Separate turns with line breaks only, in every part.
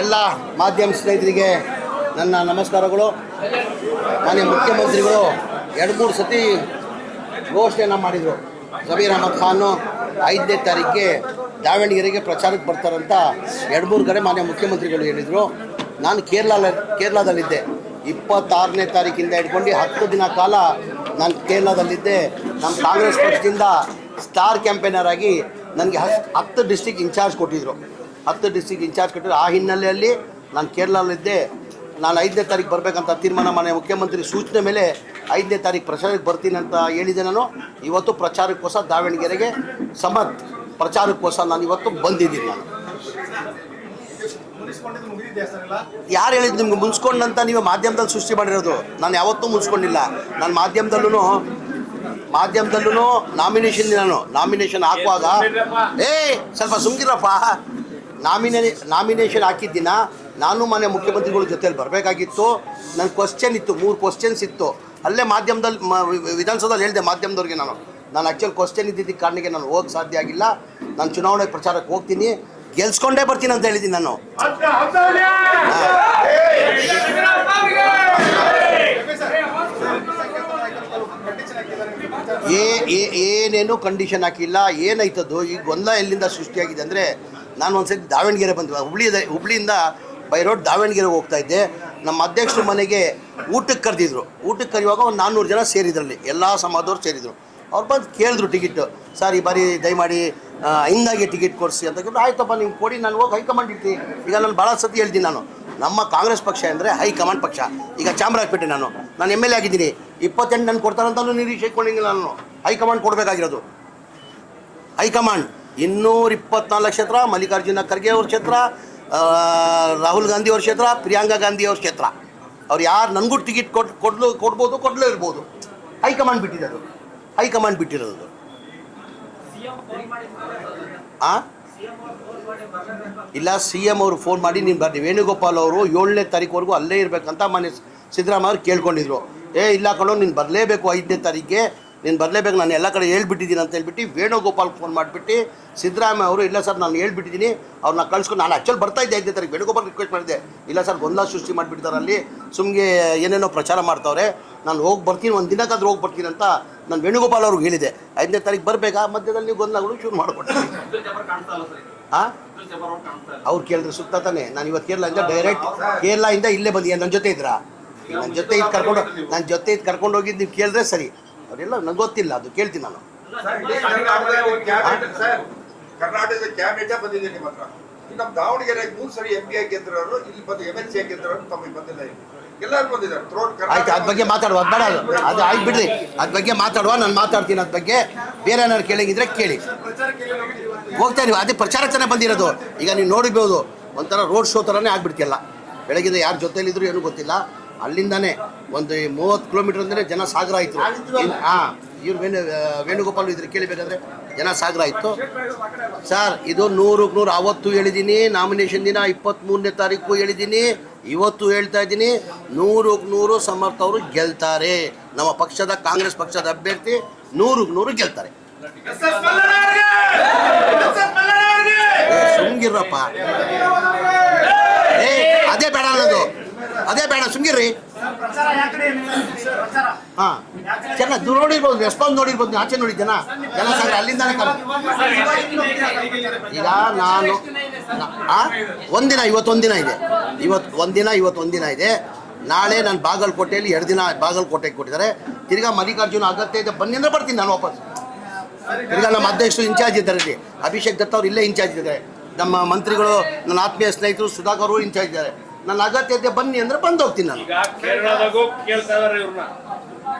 ಎಲ್ಲ ಮಾಧ್ಯಮ ಸ್ನೇಹಿತರಿಗೆ ನನ್ನ ನಮಸ್ಕಾರಗಳು. ಮಾನ್ಯ ಮುಖ್ಯಮಂತ್ರಿಗಳು 2-3 ಸತಿ ಘೋಷಣೆಯನ್ನು ಮಾಡಿದರು. ಜಮೀರ್ ಅಹಮದ್ ಖಾನು 5ನೇ ತಾರೀಕಿಗೆ ದಾವಣಗೆರೆಗೆ ಪ್ರಚಾರಕ್ಕೆ ಬರ್ತಾರಂತ 2-3 ಕಡೆ ಮಾನ್ಯ ಮುಖ್ಯಮಂತ್ರಿಗಳು ಹೇಳಿದರು. ನಾನು ಕೇರಳದಲ್ಲಿದ್ದೆ. 26ನೇ ತಾರೀಕಿಂದ ಹಿಡ್ಕೊಂಡು 10 ದಿನ ಕಾಲ ನಾನು ಕೇರಳದಲ್ಲಿದ್ದೆ. ನಮ್ಮ ಕಾಂಗ್ರೆಸ್ ಪಕ್ಷದಿಂದ ಸ್ಟಾರ್ ಕ್ಯಾಂಪೇನರ್ ಆಗಿ ನನಗೆ 10 ಡಿಸ್ಟಿಕ್ ಇನ್ಚಾರ್ಜ್ ಕೊಟ್ಟಿದ್ದರು. 10 ಡಿಸ್ಟಿಕ್ ಇನ್ಚಾರ್ಜ್ ಕೊಟ್ಟಿದ್ರು. ಆ ಹಿನ್ನೆಲೆಯಲ್ಲಿ ನಾನು ಕೇರಳದಲ್ಲಿದ್ದೆ. ನಾನು 5ನೇ ತಾರೀಕು ಬರಬೇಕಂತ ತೀರ್ಮಾನ ಮಾನ್ಯ ಮುಖ್ಯಮಂತ್ರಿ ಸೂಚನೆ ಮೇಲೆ 5ನೇ ತಾರೀಕು ಪ್ರಚಾರಕ್ಕೆ ಬರ್ತೀನಿ ಅಂತ ಹೇಳಿದೆ. ನಾನು ಇವತ್ತು ಪ್ರಚಾರಕ್ಕೋಸ್ಕರ ದಾವಣಗೆರೆಗೆ ಪ್ರಚಾರಕ್ಕೋಸ್ಕರ ನಾನು ಇವತ್ತು ಬಂದಿದ್ದೀನಿ. ನಾನು ಯಾರು ಹೇಳಿದ್ದು ನಿಮ್ಗೆ ಮುನ್ಸ್ಕೊಂಡಂತ ನೀವು ಮಾಧ್ಯಮದಲ್ಲಿ ಸೃಷ್ಟಿ ಮಾಡಿರೋದು? ನಾನು ಯಾವತ್ತೂ ಮುನ್ಸ್ಕೊಂಡಿಲ್ಲ. ನಾನು ಮಾಧ್ಯಮದಲ್ಲೂ ನಾಮಿನೇಷನ್ ಹಾಕುವಾಗ ಸ್ವಲ್ಪ ಸುಮ್ಗಿರಪ್ಪ. ನಾಮಿನೇಷನ್ ಹಾಕಿದ್ದಿನ ನಾನು ಮಾನ್ಯ ಮುಖ್ಯಮಂತ್ರಿಗಳ ಜೊತೆಯಲ್ಲಿ ಬರಬೇಕಾಗಿತ್ತು. ನನ್ನ ಕ್ವಶ್ಚನ್ ಇತ್ತು, 3 ಕ್ವಶ್ಚನ್ಸ್ ಇತ್ತು. ಅಲ್ಲೇ ಮಾಧ್ಯಮದಲ್ಲಿ ವಿಧಾನಸೌಧದಲ್ಲಿ ಹೇಳಿದೆ ಮಾಧ್ಯಮದವ್ರಿಗೆ. ನಾನು ಆ್ಯಕ್ಚುಲಿ ಕ್ವಶ್ಚನ್ ಇದ್ದಿದ್ದ ಕಾರಣಕ್ಕೆ ನಾನು ಹೋಗಕ್ಕೆ ಸಾಧ್ಯ ಆಗಿಲ್ಲ. ನಾನು ಚುನಾವಣೆ ಪ್ರಚಾರಕ್ಕೆ ಹೋಗ್ತೀನಿ, ಗೆಲ್ಸ್ಕೊಂಡೇ ಬರ್ತೀನಿ ಅಂತ ಹೇಳಿದ್ದೀನಿ. ನಾನು ಏನೇನು ಕಂಡೀಷನ್ ಹಾಕಿಲ್ಲ. ಏನಾಯ್ತದ್ದು ಈ ಗೊಂದಲ ಎಲ್ಲಿಂದ ಸೃಷ್ಟಿಯಾಗಿದೆ ಅಂದರೆ, ನಾನು ಒಂದ್ಸತಿ ದಾವಣಗೆರೆ ಬಂದ್ವಿ. ಹುಬ್ಳಿಯಿಂದ ಬೈ ರೋಡ್ ದಾವಣಗೆರೆ ಹೋಗ್ತಾ ಇದ್ದೆ. ನಮ್ಮ ಅಧ್ಯಕ್ಷರ ಮನೆಗೆ ಊಟಕ್ಕೆ ಕರೆದಿದ್ರು. ಊಟಕ್ಕೆ ಕರೆಯುವಾಗ ಒಂದು 400 ಜನ ಸೇರಿದ್ರಲ್ಲಿ, ಎಲ್ಲ ಸಮಾಜದವ್ರು ಸೇರಿದರು. ಅವ್ರು ಬಂದು ಕೇಳಿದ್ರು ಟಿಕೆಟ್. ಸರ್ ಈ ಬಾರಿ ದಯಮಾಡಿ ಹಿಂದಾಗೆ ಟಿಕೆಟ್ ಕೊಡಿಸಿ ಅಂತ ಕೇಳಿದ್ರು. ಆಯ್ತಪ್ಪ ನೀವು ಕೊಡಿ, ನಾನು ಹೋಗಿ ಹೈಕಮಾಂಡ್ ಇರ್ತೀನಿ. ಈಗ ನಾನು ಭಾಳ ಸತಿ ಹೇಳ್ತೀನಿ, ನಮ್ಮ ಕಾಂಗ್ರೆಸ್ ಪಕ್ಷ ಅಂದರೆ ಹೈಕಮಾಂಡ್ ಪಕ್ಷ. ಈಗ ಚಾಮರಾಜಪೇಟೆ ನಾನು MLA ಆಗಿದ್ದೀನಿ. 28 ನಾನು ಕೊಡ್ತಾರಂತಲೂ ನಿರೀಕ್ಷೆ ಇಟ್ಕೊಂಡಿದ್ದೀನಿ. ನಾನು ಹೈಕಮಾಂಡ್ ಕೊಡಬೇಕಾಗಿರೋದು. ಹೈಕಮಾಂಡ್ 224 ಕ್ಷೇತ್ರ, ಮಲ್ಲಿಕಾರ್ಜುನ ಖರ್ಗೆ ಅವ್ರ ಕ್ಷೇತ್ರ, ರಾಹುಲ್ ಗಾಂಧಿ ಅವ್ರ ಕ್ಷೇತ್ರ, ಪ್ರಿಯಾಂಕಾ ಗಾಂಧಿ ಅವ್ರ ಕ್ಷೇತ್ರ. ಅವ್ರು ಯಾರು ನನಗೂ ಟಿಕೆಟ್ ಕೊಡ್ಬೋದು, ಕೊಡಲೇ ಇರ್ಬೋದು. ಹೈಕಮಾಂಡ್ ಬಿಟ್ಟಿರೋದು. ಇಲ್ಲ, CM ಅವರು ಫೋನ್ ಮಾಡಿ ನೀನು ಬರ್ರಿ, ವೇಣುಗೋಪಾಲ್ ಅವರು 7ನೇ ತಾರೀಕುವರೆಗೂ ಅಲ್ಲೇ ಇರಬೇಕಂತ ಮಾನ್ಯ ಸಿದ್ದರಾಮಯ್ಯ ಅವ್ರು ಕೇಳ್ಕೊಂಡಿದ್ರು. ಇಲ್ಲ ಕಣೋ, ನೀನು ಬರಲೇಬೇಕು, 5ನೇ ತಾರೀಕಿಗೆ ನೀನು ಬರಲೇಬೇಕು, ನಾನು ಎಲ್ಲ ಕಡೆ ಹೇಳ್ಬಿಟ್ಟಿದ್ದೀನಿ ಅಂತ ಹೇಳ್ಬಿಟ್ಟು ವೇಣುಗೋಪಾಲ್ ಫೋನ್ ಮಾಡಿಬಿಟ್ಟು ಸಿದ್ದರಾಮಯ್ಯ ಅವರು ಇಲ್ಲ ಸರ್ ನಾನು ಹೇಳ್ಬಿಟ್ಟಿದ್ದೀನಿ, ಅವ್ರನ್ನ ಕಳಿಸ್ಕೊಂಡು. ನಾನು ಆ್ಯಕ್ಚುಲಿ ಬರ್ತಾಯಿದ್ದೆ 5ನೇ ತಾರೀಕು. ವೇಣುಗೋಪಾಲ್ ರಿಕ್ವೆಸ್ಟ್ ಮಾಡಿದ್ದೆ, ಇಲ್ಲ ಸರ್ ಗೊಂದಲ ಸೃಷ್ಟಿ ಮಾಡಿಬಿಡ್ತಾರೆ, ಅಲ್ಲಿ ಸುಮ್ಮನೆ ಏನೇನೋ ಪ್ರಚಾರ ಮಾಡ್ತಾವ್ರೆ, ನಾನು ಹೋಗಿ ಬರ್ತೀನಿ, ಒಂದು ದಿನಕ್ಕಾದ್ರೂ ಹೋಗಿ ಬರ್ತೀನಿ ಅಂತ ನಾನು ವೇಣುಗೋಪಾಲ್ ಅವ್ರಿಗೆ ಹೇಳಿದೆ. 5ನೇ ತಾರೀಕು ಬರಬೇಕಾ, ಮಧ್ಯದಲ್ಲಿ ನೀವು ಗೊಂದಲಗಳು ಶುರು ಮಾಡಿಕೊಡ್ತೀನಿ. ಅವ್ರು ಕೇಳಿದ್ರೆ ಸುತ್ತ ತಾನೆ. ನಾನು ಇವತ್ತು ಕೇರಳದಿಂದ ಇಲ್ಲೇ ಬಂದಿ. ನನ್ನ ಜೊತೆ ಇದ್ರಾ? ನನ್ನ ಜೊತೆ ಇದು ಕರ್ಕೊಂಡು ಹೋಗಿದ್ದು ನೀವು ಕೇಳಿದ್ರೆ ಸರಿ. ಅವರೆಲ್ಲ ನಂಗೆ ಗೊತ್ತಿಲ್ಲ, ಅದು ಕೇಳ್ತೀನಿ ನಾನು.
ಕರ್ನಾಟಕದ ಕ್ಯಾಬಿನೆಟ್ ಬಂದಿದೆ ನಿಮ್ಮ ಹತ್ರ. ನಮ್ಮ ದಾವಣಗೆರೆ 3 ಸರಿ MP ಗೆದ್ದರು, ಇಲ್ಲಿ ಬಂದು MLC ಗೆದ್ದರು, ತಮಗೆ ಬಂದಿಲ್ಲ. ಎಲ್ಲರೂ ಬಂದಿದ್ದಾರೆ.
ಆಯ್ತು, ಅದ್ರ ಬಗ್ಗೆ ಮಾತಾಡುವ, ಅದು ಬೇಡ, ಅದು ಆಯ್ತು ಬಿಡ್ರಿ. ಅದ್ರ ಬಗ್ಗೆ ಮಾತಾಡುವ, ನಾನು ಮಾತಾಡ್ತೀನಿ. ಅದ್ರ ಬಗ್ಗೆ ಬೇರೆ ಏನಾದ್ರು ಕೇಳಂಗಿದ್ರೆ ಕೇಳಿ. ಹೋಗ್ತಾ ಇದೀವಿ, ಅದೇ ಪ್ರಚಾರ ಚೆನ್ನಾಗಿ ಬಂದಿರೋದು. ಈಗ ನೀವು ನೋಡಿರ್ಬೋದು, ಒಂಥರ ರೋಡ್ ಶೋ ಥರನೇ ಆಗ್ಬಿಡ್ತಿಲ್ಲ. ಬೆಳಗಿಂದ ಯಾರ ಜೊತೆಯಲ್ಲಿದ್ರು ಏನೂ ಗೊತ್ತಿಲ್ಲ. ಅಲ್ಲಿಂದಾನೇ ಒಂದು 30 ಕಿಲೋಮೀಟರ್ ಅಂದರೆ ಜನ ಸಾಗರ ಆಯಿತು. ಇವ್ರು ವೇಣುಗೋಪಾಲ್ ಇದ್ರೆ ಕೇಳಿಬೇಕಾದ್ರೆ ಜನ ಸಾಗರ ಆಯಿತು. ಸರ್ ಇದು 100ಕ್ಕೆ 100 ಅವತ್ತು ಹೇಳಿದ್ದೀನಿ. ನಾಮಿನೇಷನ್ ದಿನ 23ನೇ ತಾರೀಕು ಹೇಳಿದ್ದೀನಿ, ಇವತ್ತು ಹೇಳ್ತಾ ಇದ್ದೀನಿ. 100ಕ್ಕೆ 100 ಸಮರ್ಥ ಅವರು ಗೆಲ್ತಾರೆ. ನಮ್ಮ ಪಕ್ಷದ ಕಾಂಗ್ರೆಸ್ ಪಕ್ಷದ ಅಭ್ಯರ್ಥಿ 100ಕ್ಕೆ 100 ಗೆಲ್ತಾರೆ. ಸುಮ್ಗಿರಪ್ಪ, ಅದೇ ಬೇಡ ಅನ್ನೋದು, ಅದೇ ಬೇಡ, ಸುಮ್ಗಿರ್ರಿ. ಚೆನ್ನಾಗಿ ನೋಡಿರ್ಬೋದು, ರೆಸ್ಪಾನ್ಸ್ ನೋಡಿರ್ಬೋದು. ಆಚೆ ನೋಡಿ ಜನ ಸಾಗರ ಅಲ್ಲಿಂದಾನೆ. ಈಗ ನಾನು ಒಂದಿನ ಇವತ್ತೊಂದಿನ ಇದೆ. ನಾಳೆ ನಾನು ಬಾಗಲಕೋಟೆಯಲ್ಲಿ 2 ದಿನ ಬಾಗಲಕೋಟೆಗೆ ಕೊಟ್ಟಿದ್ದಾರೆ. ತಿರ್ಗಾ ಮಲ್ಲಿಕಾರ್ಜುನ ಅಗತ್ಯ ಇದೆ ಬನ್ನಿ ಅಂದರೆ ಬರ್ತೀನಿ ನಾನು ವಾಪಸ್. ತಿರ್ಗಾ ನಮ್ಮ ಅಧ್ಯಕ್ಷರು ಇನ್ಚಾರ್ಜ್ ಇದ್ದಾರೆ ಇಲ್ಲಿ, ಅಭಿಷೇಕ್ ದತ್ತ ಅವ್ರು ಇಲ್ಲೇ ಇನ್ಚಾರ್ಜ್ ಇದ್ದಾರೆ. ನಮ್ಮ ಮಂತ್ರಿಗಳು, ನನ್ನ ಆತ್ಮೀಯ ಸ್ನೇಹಿತರು ಸುಧಾಕರ್ ಅವರು ಇನ್ಚಾರ್ಜ್ ಇದ್ದಾರೆ. ನನ್ನ ಅಗತ್ಯತೆ ಬನ್ನಿ ಅಂದರೆ ಬಂದು ಹೋಗ್ತೀನಿ ನಾನು.
ಕೇರಳದಾಗೂ ಕೇಳ್ತಾ ಇದಾರೆ, ಇವ್ರನ್ನ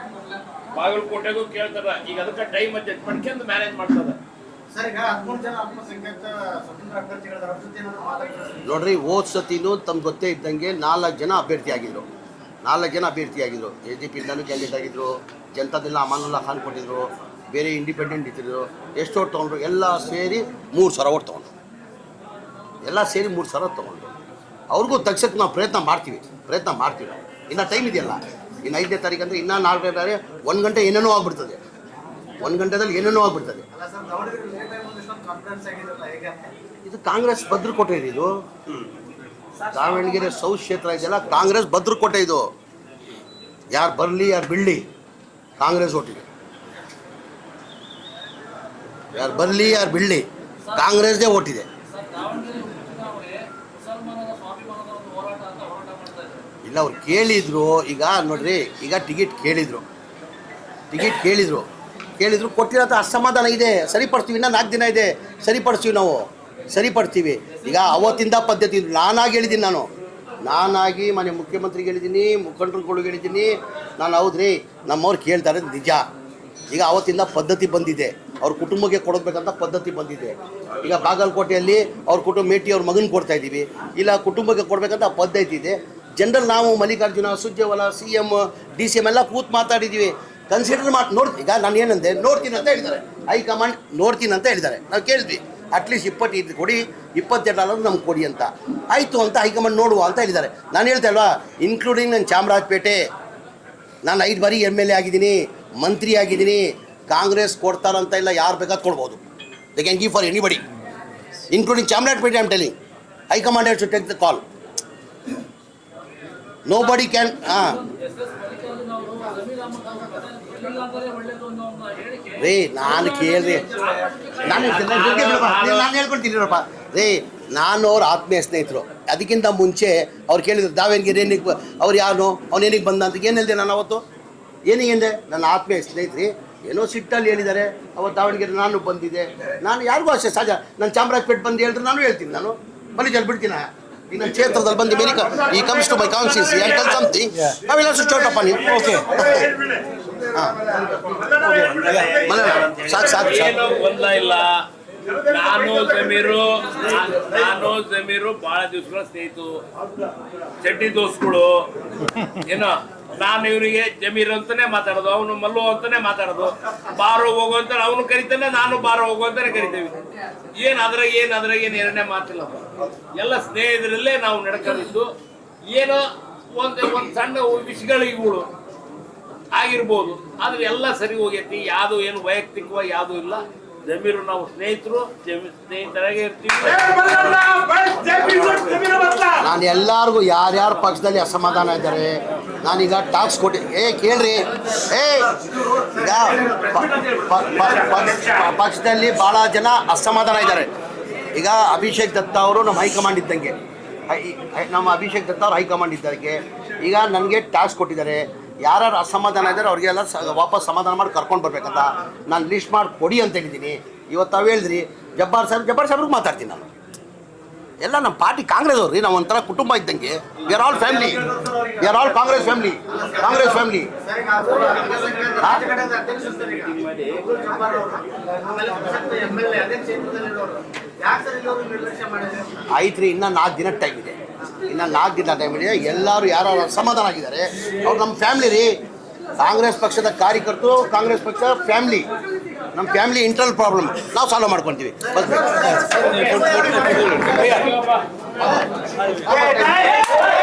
ಬಾಗಲಕೋಟೆಗೂ ಕೇಳ್ತಾರ. ಈಗ ಅದಕ್ಕೆ ಟೈಮ್ ಅಡ್ಜಸ್ಟ್ ಮಾಡ್ಕೊಂಡು ಮ್ಯಾನೇಜ್ ಮಾಡ್ತಾರೆ.
ನೋಡ್ರಿ, ಹೋದ ಸತಿನೂ ತಮ್ಗೆ ಗೊತ್ತೇ ಇದ್ದಂಗೆ 4 ಜನ ಅಭ್ಯರ್ಥಿ ಆಗಿದ್ರು. AJP-ಇಂದನೂ ಕ್ಯಾಂಡಿಡೇಟ್ ಆಗಿದ್ರು, ಜನತಾದೆಲ್ಲ ಅಮಾನುಲ್ಲಾ ಖಾನ್ ಕೊಟ್ಟಿದ್ರು, ಬೇರೆ ಇಂಡಿಪೆಂಡೆಂಟ್ ಇದ್ದರು. ಎಷ್ಟು ಓಟ್ ತೊಗೊಂಡ್ರು? ಎಲ್ಲ ಸೇರಿ 3,000 ಓಟ್ ತೊಗೊಂಡ್ರು. ಅವ್ರಿಗೂ ತಗ್ಸಕ್ಕೆ ನಾವು ಪ್ರಯತ್ನ ಮಾಡ್ತೀವಿ. ಇನ್ನು ಟೈಮ್ ಇದೆಯಲ್ಲ, ಇನ್ನು 5ನೇ ತಾರೀಕು ಅಂದರೆ ಇನ್ನೂ 4 ಗಂಟೆ, 1 ಗಂಟೆ ಏನೇನೋ ಆಗ್ಬಿಡ್ತದೆ. 1 ಗಂಟೆದಲ್ಲಿ ಏನೇನೋ ಆಗ್ಬಿಡ್ತದೆ. ಇದು ಕಾಂಗ್ರೆಸ್ ಭದ್ರಕೋಟೆ ಇದು. ದಾವಣಗೆರೆ ಸೌತ್ ಕ್ಷೇತ್ರ ಇದೆಯಲ್ಲ, ಕಾಂಗ್ರೆಸ್ ಭದ್ರಕೋಟೆ ಇದು. ಯಾರು ಬರಲಿ ಯಾರು ಬಿಡಲಿ ಕಾಂಗ್ರೆಸ್ ಓಟಿದೆ. ಯಾರು ಬರಲಿ ಯಾರು ಬಿಡಲಿ ಕಾಂಗ್ರೆಸ್ದೇ ಓಟಿದೆ. ಇಲ್ಲ, ಅವ್ರು ಕೇಳಿದ್ರು. ಈಗ ನೋಡ್ರಿ, ಈಗ ಟಿಕೆಟ್ ಕೇಳಿದ್ರು ಕೊಟ್ಟಿರೋಂಥ ಅಸಮಾಧಾನ ಇದೆ. ಸರಿಪಡಿಸ್ತೀವಿ, ಇನ್ನೂ 4 ದಿನ ಇದೆ, ಸರಿಪಡಿಸ್ತೀವಿ, ನಾವು ಸರಿಪಡಿಸ್ತೀವಿ. ಈಗ ಅವತ್ತಿಂದ ಪದ್ಧತಿ ನಾನಾಗಿ ಹೇಳಿದ್ದೀನಿ, ನಾನಾಗಿ ಮನೆ ಮುಖ್ಯಮಂತ್ರಿಗೆ ಹೇಳಿದ್ದೀನಿ, ಮುಖಂಡರುಗಳಿಗೆ ಹೇಳಿದ್ದೀನಿ. ನಾನು ಹೌದ್ರಿ ನಮ್ಮವ್ರು ಕೇಳ್ತಾರೆ ನಿಜ. ಈಗ ಅವತ್ತಿಂದ ಪದ್ಧತಿ ಬಂದಿದೆ, ಅವ್ರ ಕುಟುಂಬಕ್ಕೆ ಕೊಡಬೇಕಂತ ಪದ್ಧತಿ ಬಂದಿದೆ. ಈಗ ಬಾಗಲಕೋಟೆಯಲ್ಲಿ ಅವ್ರ ಕುಟುಂಬ ಮೇಟಿ ಅವ್ರ ಮಗನ ಕೊಡ್ತಾ ಇದ್ದೀವಿ, ಇಲ್ಲ ಕುಟುಂಬಕ್ಕೆ ಕೊಡಬೇಕಂತ ಪದ್ಧತಿ ಇದೆ. ಜನರಲ್ ನಾವು ಮಲ್ಲಿಕಾರ್ಜುನ, ಸುರ್ಜೇವಾಲಾ, CM, DCM ಎಲ್ಲ ಕೂತ್ ಮಾತಾಡಿದ್ದೀವಿ. ಕನ್ಸಿಡರ್ ಮಾಡಿ ಈಗ ನಾನು ಏನಂದೆ, ನೋಡ್ತೀನಿ ಅಂತ ಹೇಳಿದ್ದಾರೆ. ಹೈಕಮಾಂಡ್ ನೋಡ್ತೀನಿ ಅಂತ ಹೇಳಿದ್ದಾರೆ. ನಾವು ಕೇಳಿದ್ವಿ, ಅಟ್ಲೀಸ್ಟ್ 25 ಕೊಡಿ, 22 ನಮ್ಗೆ ಕೊಡಿ ಅಂತ. ಆಯಿತು ಅಂತ ಹೈಕಮಾಂಡ್ ನೋಡುವ ಅಂತ ಹೇಳಿದ್ದಾರೆ. ನಾನು ಹೇಳ್ತಾ ಇಲ್ವಾ, ಇನ್ಕ್ಲೂಡಿಂಗ್ ನನ್ನ ಚಾಮರಾಜಪೇಟೆ, ನಾನು 5 ಬಾರಿ MLA ಆಗಿದ್ದೀನಿ, ಮಂತ್ರಿ ಆಗಿದ್ದೀನಿ. ಕಾಂಗ್ರೆಸ್ ಕೊಡ್ತಾರಂತ ಇಲ್ಲ, ಯಾರು ಬೇಕಾದ್ ಕೊಡ್ಬೋದು. They can give for anybody, including Chamarajpet. I am telling high command has to take the call. Nobody can. ರೀ ನಾನು ಕೇಳ್ರಿ, ನಾನು ಹೇಳ್ಕೊಳ್ತೀನಿರಪ್ಪ ರೀ. ನಾನು ಅವ್ರ ಆತ್ಮೀಯ ಸ್ನೇಹಿತರು. ಅದಕ್ಕಿಂತ ಮುಂಚೆ ಅವ್ರು ಕೇಳಿದ್ರು ದಾವಣಗೆರೆ ಏನಿಗೆ ಅವ್ರು ಯಾರು, ಅವನೇನಿಗೆ ಬಂದ ಅಂತ. ಏನು ಹೇಳಿದೆ ನಾನು ಅವತ್ತು? ಏನಿಗೆ ನನ್ನ ಆತ್ಮೀಯ ಸ್ನೇಹಿತರಿ ಏನೋ ಸಿಟ್ಟಲ್ಲಿ ಹೇಳಿದ್ದಾರೆ. ಅವತ್ತು ದಾವಣಗೆರೆ ನಾನು ಬಂದಿದ್ದೆ. ನಾನು ಯಾರಿಗೂ ಅಷ್ಟೇ ಸಹಜ. ನಾನು ಚಾಮರಾಜಪೇಟೆ ಬಂದು ಹೇಳಿದ್ರೆ ನಾನು ಹೇಳ್ತೀನಿ, ನಾನು ಮಲ್ಲಿಜಲ್ಲಿ ಬಿಡ್ತೀನ. ಈಗ ನನ್ನ ಕ್ಷೇತ್ರದಲ್ಲಿ ಬಂದು ಈ comes to my constituency and tell something, I will also start up on you. Okay, ಸಾಕು.
ಏನೋ ಗೊಂದಲ ಇಲ್ಲ. ನಾನು ಜಮೀರು ಬಹಳ ದಿವಸಗಳ ಸ್ನೇಹಿತರು, ಚಡ್ಡಿ ದೋಸ್ಗಳು. ಏನೋ ನಾನು ಇವರಿಗೆ ಜಮೀರ್ ಅಂತಾನೆ ಮಾತಾಡೋದು, ಅವನು ಮಲ್ಲು ಅಂತಾನೆ ಮಾತಾಡೋದು. ಬಾರೋ ಹೋಗು ಅಂತ ಅವನು ಕರಿತಾನೆ, ನಾನು ಬಾರೋ ಹೋಗು ಅಂತಾನೆ ಕರಿತೇವೆ. ಅದ್ರಾಗ ಏನು ಎರಡನೇ ಮಾತಿಲ್ಲ. ಎಲ್ಲ ಸ್ನೇಹಿತರಲ್ಲೇ ನಾವು ನಡ್ಕೊಂಡಿದ್ದು. ಏನೋ ಒಂದು ಸಣ್ಣ ವಿಷಯಗಳಿಗಳು ಆಗಿರ್ಬೋದು, ಆದ್ರೆ ಎಲ್ಲ ಸರಿ ಹೋಗೈತಿ. ಯಾವುದು ಏನು ವೈಯಕ್ತಿಕವಾಗಿ ಯಾವುದು ಇಲ್ಲ. ಜಮೀರು ನಾವು ಸ್ನೇಹಿತರಾಗೆ ಇರ್ತೀವಿ.
ನಾನು ಎಲ್ಲರಿಗೂ ಯಾರ್ಯಾರ ಪಕ್ಷದಲ್ಲಿ ಅಸಮಾಧಾನ ಇದ್ದಾರೆ ನಾನೀಗ ಟಾಕ್ಸ್ ಕೇಳ್ರಿ. ಈಗ ಪಕ್ಷದಲ್ಲಿ ಭಾಳ ಜನ ಅಸಮಾಧಾನ ಇದ್ದಾರೆ. ಈಗ ಅಭಿಷೇಕ್ ದತ್ತ ಅವರು ನಮ್ಮ ಹೈಕಮಾಂಡ್ ಇದ್ದಂಗೆ, ನಮ್ಮ ಅಭಿಷೇಕ್ ದತ್ತ ಅವರು ಹೈಕಮಾಂಡ್ ಇದ್ದಂಗೆ. ಈಗ ನನಗೆ ಟಾಸ್ಕ್ ಕೊಟ್ಟಿದ್ದಾರೆ. ಯಾರು ಅಸಮಾಧಾನ ಇದ್ದಾರೆ ಅವ್ರಿಗೆಲ್ಲ ವಾಪಸ್ ಸಮಾಧಾನ ಮಾಡಿ ಕರ್ಕೊಂಡು ಬರ್ಬೇಕಂತ ನಾನು ಲಿಸ್ಟ್ ಮಾಡಿ ಕೊಡಿ ಅಂತ ಹೇಳಿದ್ದೀನಿ. ಇವತ್ತು ತಾವು ಹೇಳಿದ್ರಿ ಜಬ್ಬಾರ್ ಸಾಹೇಬ್ರಿಗೆ ಮಾತಾಡ್ತೀನಿ ನಾನು. ಎಲ್ಲ ನಮ್ಮ ಪಾರ್ಟಿ ಕಾಂಗ್ರೆಸ್ ಅವ್ರಿ, ನಾವು ಒಂಥರ ಕುಟುಂಬ ಇದ್ದಂಗೆ. We are all family, we are all Congress family. ಆಯ್ತು ರೀ, ಇನ್ನೂ 4 ದಿನ ಟೈಮ್ ಇದೆ. ಎಲ್ಲರೂ ಯಾರು ಅಸಮಾಧಾನ ಆಗಿದ್ದಾರೆ ಅವ್ರು ನಮ್ಮ ಫ್ಯಾಮಿಲಿ ರೀ. ಕಾಂಗ್ರೆಸ್ ಪಕ್ಷದ ಕಾರ್ಯಕರ್ತರು, ಕಾಂಗ್ರೆಸ್ ಪಕ್ಷ ಫ್ಯಾಮಿಲಿ. ನಮ್ಮ ಫ್ಯಾಮಿಲಿ ಇಂಟರ್ನಲ್ ಪ್ರಾಬ್ಲಮ್ ನಾವು ಸಾಲ್ವ್ ಮಾಡ್ಕೊತೀವಿ.
Yeah.